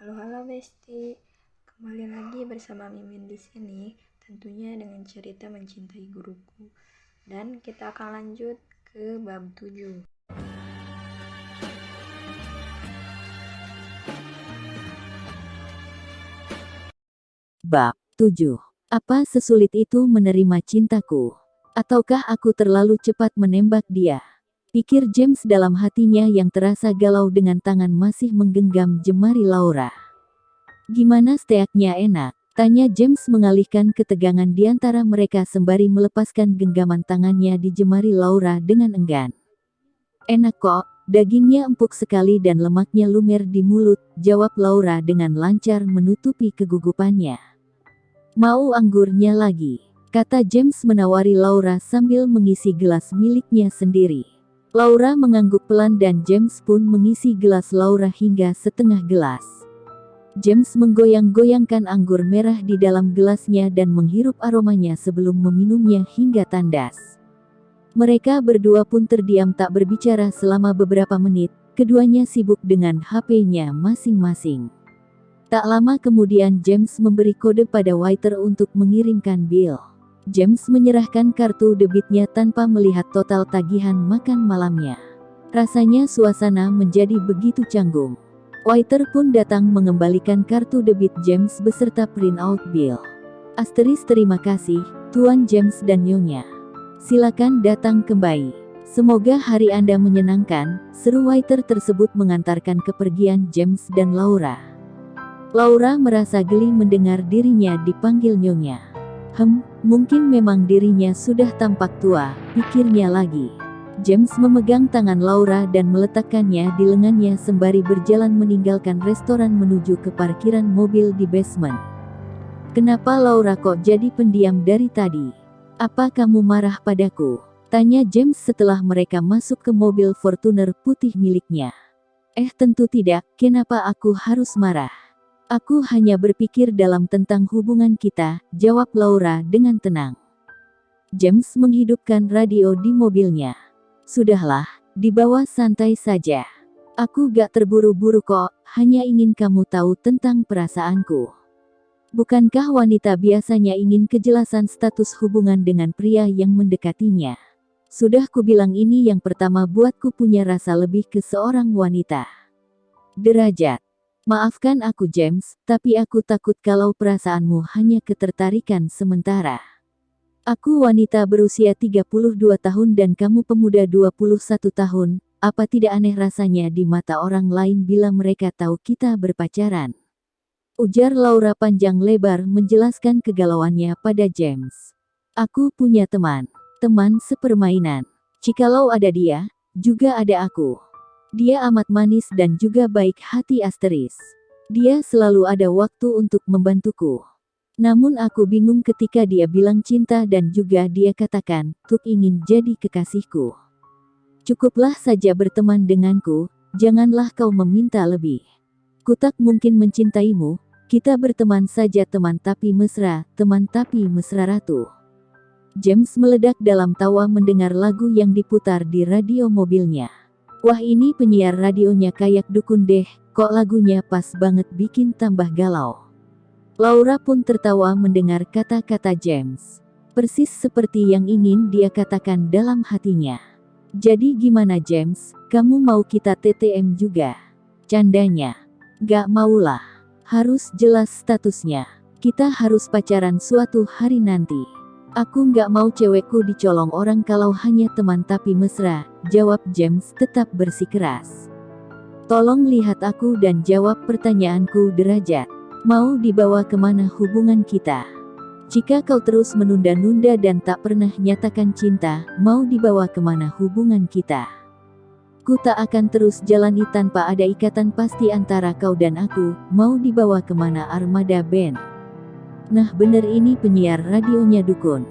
Halo halo Besti, kembali lagi bersama Mimin di sini, tentunya dengan cerita mencintai guruku. Dan kita akan lanjut ke bab 7. Bab 7. Apa sesulit itu menerima cintaku? Ataukah aku terlalu cepat menembak dia? Pikir James dalam hatinya yang terasa galau dengan tangan masih menggenggam jemari Laura. Gimana steaknya enak? Tanya James mengalihkan ketegangan di antara mereka sembari melepaskan genggaman tangannya di jemari Laura dengan enggan. Enak kok, dagingnya empuk sekali dan lemaknya lumer di mulut, jawab Laura dengan lancar menutupi kegugupannya. Mau anggurnya lagi? Kata James menawari Laura sambil mengisi gelas miliknya sendiri. Laura mengangguk pelan dan James pun mengisi gelas Laura hingga setengah gelas. James menggoyang-goyangkan anggur merah di dalam gelasnya dan menghirup aromanya sebelum meminumnya hingga tandas. Mereka berdua pun terdiam tak berbicara selama beberapa menit, keduanya sibuk dengan HP-nya masing-masing. Tak lama kemudian James memberi kode pada waiter untuk mengirimkan bil. James menyerahkan kartu debitnya tanpa melihat total tagihan makan malamnya. Rasanya suasana menjadi begitu canggung. Waiter pun datang mengembalikan kartu debit James beserta printout bill. Asteris terima kasih, Tuan James dan Nyonya. Silakan datang kembali. Semoga hari Anda menyenangkan, seru waiter tersebut mengantarkan kepergian James dan Laura. Laura merasa geli mendengar dirinya dipanggil Nyonya. Mungkin memang dirinya sudah tampak tua, pikirnya lagi. James memegang tangan Laura dan meletakkannya di lengannya sembari berjalan meninggalkan restoran menuju ke parkiran mobil di basement. Kenapa Laura kok jadi pendiam dari tadi? Apa kamu marah padaku? Tanya James setelah mereka masuk ke mobil Fortuner putih miliknya. Tentu tidak, kenapa aku harus marah? Aku hanya berpikir dalam tentang hubungan kita, jawab Laura dengan tenang. James menghidupkan radio di mobilnya. Sudahlah, dibawa santai saja. Aku gak terburu-buru kok, hanya ingin kamu tahu tentang perasaanku. Bukankah wanita biasanya ingin kejelasan status hubungan dengan pria yang mendekatinya? Sudah kubilang ini yang pertama buatku punya rasa lebih ke seorang wanita. Derajat. Maafkan aku James, tapi aku takut kalau perasaanmu hanya ketertarikan sementara. Aku wanita berusia 32 tahun dan kamu pemuda 21 tahun, apa tidak aneh rasanya di mata orang lain bila mereka tahu kita berpacaran? Ujar Laura panjang lebar menjelaskan kegalauannya pada James. Aku punya teman sepermainan. Jikalau ada dia, juga ada aku. Dia amat manis dan juga baik hati asteris. Dia selalu ada waktu untuk membantuku. Namun aku bingung ketika dia bilang cinta dan juga dia katakan, Tuk ingin jadi kekasihku. Cukuplah saja berteman denganku, janganlah kau meminta lebih. Kutak mungkin mencintaimu, kita berteman saja teman tapi mesra ratu. James meledak dalam tawa mendengar lagu yang diputar di radio mobilnya. Wah ini penyiar radionya kayak dukun deh, kok lagunya pas banget bikin tambah galau. Laura pun tertawa mendengar kata-kata James. Persis seperti yang ingin dia katakan dalam hatinya. Jadi gimana James, kamu mau kita TTM juga? Candanya. Gak maulah. Harus jelas statusnya. Kita harus pacaran suatu hari nanti. Aku nggak mau cewekku dicolong orang kalau hanya teman tapi mesra, jawab James tetap bersikeras. Tolong lihat aku dan jawab pertanyaanku derajat. Mau dibawa kemana hubungan kita? Jika kau terus menunda-nunda dan tak pernah nyatakan cinta, mau dibawa kemana hubungan kita? Ku tak akan terus jalani tanpa ada ikatan pasti antara kau dan aku, mau dibawa kemana armada band? Nah bener ini penyiar radionya dukun.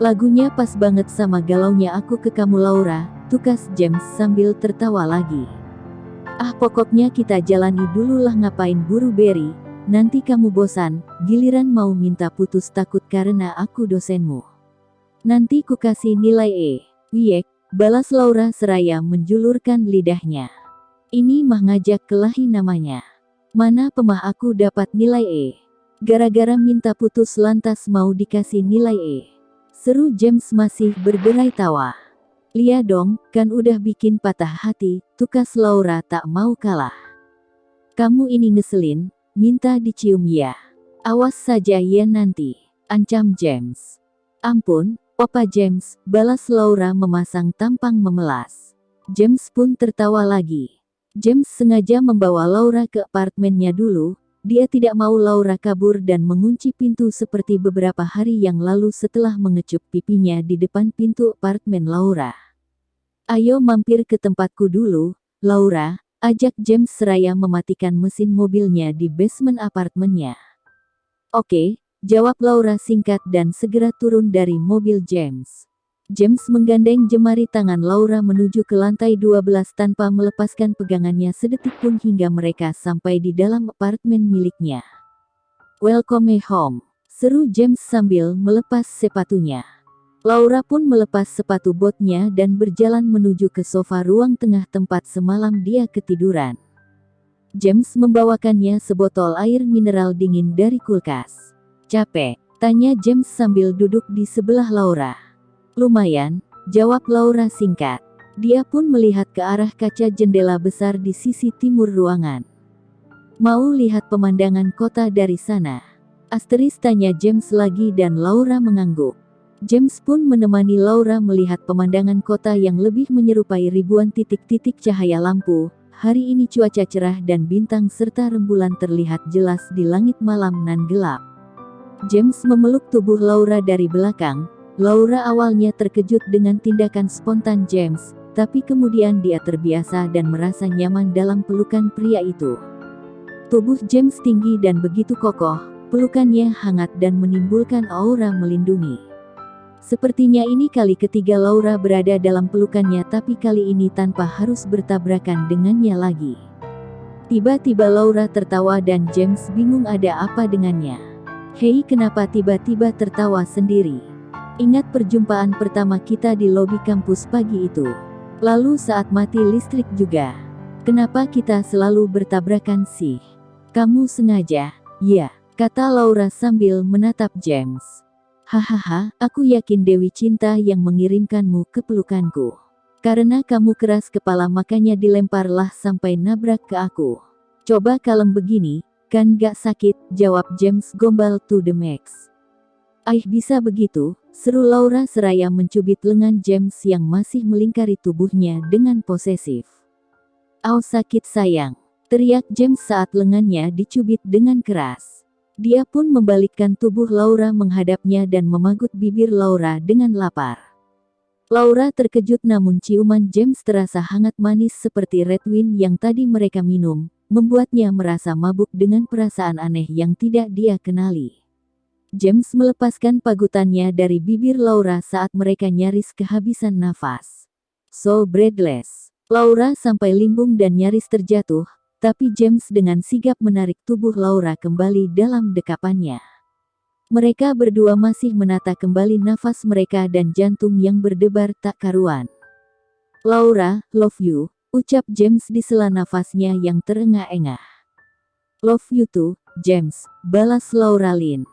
Lagunya pas banget sama galaunya aku ke kamu Laura, tukas James sambil tertawa lagi. Pokoknya kita jalani dulu lah ngapain buru beri, nanti kamu bosan, giliran mau minta putus takut karena aku dosenmu. Nanti ku kasih nilai E. Wiek, balas Laura seraya menjulurkan lidahnya. Ini mah ngajak kelahi namanya. Mana pemah aku dapat nilai E. Gara-gara minta putus lantas mau dikasih nilai E. Seru James masih berderai tawa. Lia dong, kan udah bikin patah hati, tukas Laura tak mau kalah. Kamu ini ngeselin, minta dicium ya. Awas saja ya nanti, ancam James. Ampun, Opa James, balas Laura memasang tampang memelas. James pun tertawa lagi. James sengaja membawa Laura ke apartemennya dulu, dia tidak mau Laura kabur dan mengunci pintu seperti beberapa hari yang lalu setelah mengecup pipinya di depan pintu apartemen Laura. Ayo mampir ke tempatku dulu, Laura, ajak James seraya mematikan mesin mobilnya di basement apartemennya. Oke, jawab Laura singkat dan segera turun dari mobil James. James menggandeng jemari tangan Laura menuju ke lantai 12 tanpa melepaskan pegangannya sedetik pun hingga mereka sampai di dalam apartemen miliknya. Welcome home, seru James sambil melepas sepatunya. Laura pun melepas sepatu botnya dan berjalan menuju ke sofa ruang tengah tempat semalam dia ketiduran. James membawakannya sebotol air mineral dingin dari kulkas. Capek? Tanya James sambil duduk di sebelah Laura. Lumayan, jawab Laura singkat. Dia pun melihat ke arah kaca jendela besar di sisi timur ruangan. Mau lihat pemandangan kota dari sana? Asteris tanya James lagi dan Laura mengangguk. James pun menemani Laura melihat pemandangan kota yang lebih menyerupai ribuan titik-titik cahaya lampu. Hari ini cuaca cerah dan bintang serta rembulan terlihat jelas di langit malam nan gelap. James memeluk tubuh Laura dari belakang. Laura awalnya terkejut dengan tindakan spontan James, tapi kemudian dia terbiasa dan merasa nyaman dalam pelukan pria itu. Tubuh James tinggi dan begitu kokoh, pelukannya hangat dan menimbulkan aura melindungi. Sepertinya ini kali ketiga Laura berada dalam pelukannya, tapi kali ini tanpa harus bertabrakan dengannya lagi. Tiba-tiba Laura tertawa dan James bingung ada apa dengannya. Hei, kenapa tiba-tiba tertawa sendiri? Ingat perjumpaan pertama kita di lobi kampus pagi itu? Lalu saat mati listrik juga. Kenapa kita selalu bertabrakan sih? Kamu sengaja? Ya, kata Laura sambil menatap James. Hahaha, aku yakin Dewi Cinta yang mengirimkanmu ke pelukanku. Karena kamu keras kepala makanya dilemparlah sampai nabrak ke aku. Coba kalem begini, kan gak sakit, jawab James gombal to the max. Bisa begitu, seru Laura seraya mencubit lengan James yang masih melingkari tubuhnya dengan posesif. Sakit sayang, teriak James saat lengannya dicubit dengan keras. Dia pun membalikkan tubuh Laura menghadapnya dan memagut bibir Laura dengan lapar. Laura terkejut namun ciuman James terasa hangat manis seperti red wine yang tadi mereka minum, membuatnya merasa mabuk dengan perasaan aneh yang tidak dia kenali. James melepaskan pagutannya dari bibir Laura saat mereka nyaris kehabisan nafas. So breathless. Laura sampai limbung dan nyaris terjatuh, tapi James dengan sigap menarik tubuh Laura kembali dalam dekapannya. Mereka berdua masih menata kembali nafas mereka dan jantung yang berdebar tak karuan. Laura, love you, ucap James di sela nafasnya yang terengah-engah. Love you too, James, balas Laura Lynn.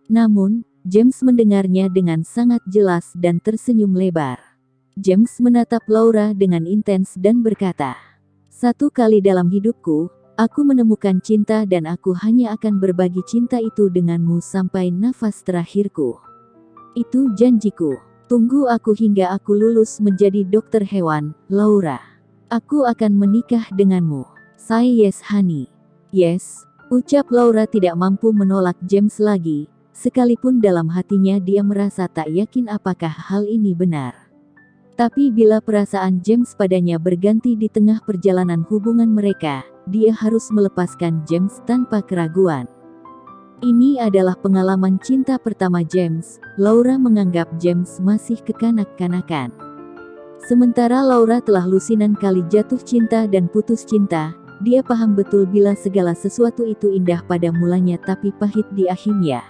Namun, James mendengarnya dengan sangat jelas dan tersenyum lebar. James menatap Laura dengan intens dan berkata, "Satu kali dalam hidupku, aku menemukan cinta dan aku hanya akan berbagi cinta itu denganmu sampai nafas terakhirku. Itu janjiku. Tunggu aku hingga aku lulus menjadi dokter hewan, Laura. Aku akan menikah denganmu. Say yes honey." Yes, ucap Laura tidak mampu menolak James lagi. Sekalipun dalam hatinya dia merasa tak yakin apakah hal ini benar. Tapi bila perasaan James padanya berganti di tengah perjalanan hubungan mereka, dia harus melepaskan James tanpa keraguan. Ini adalah pengalaman cinta pertama James. Laura menganggap James masih kekanak-kanakan. Sementara Laura telah lusinan kali jatuh cinta dan putus cinta, dia paham betul bila segala sesuatu itu indah pada mulanya tapi pahit di akhirnya.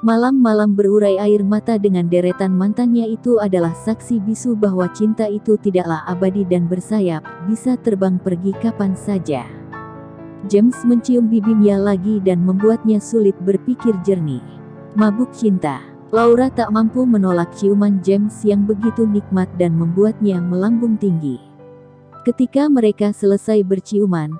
Malam-malam berurai air mata dengan deretan mantannya itu adalah saksi bisu bahwa cinta itu tidaklah abadi dan bersayap, bisa terbang pergi kapan saja. James mencium bibi Mia lagi dan membuatnya sulit berpikir jernih. Mabuk cinta. Laura tak mampu menolak ciuman James yang begitu nikmat dan membuatnya melambung tinggi. Ketika mereka selesai berciuman,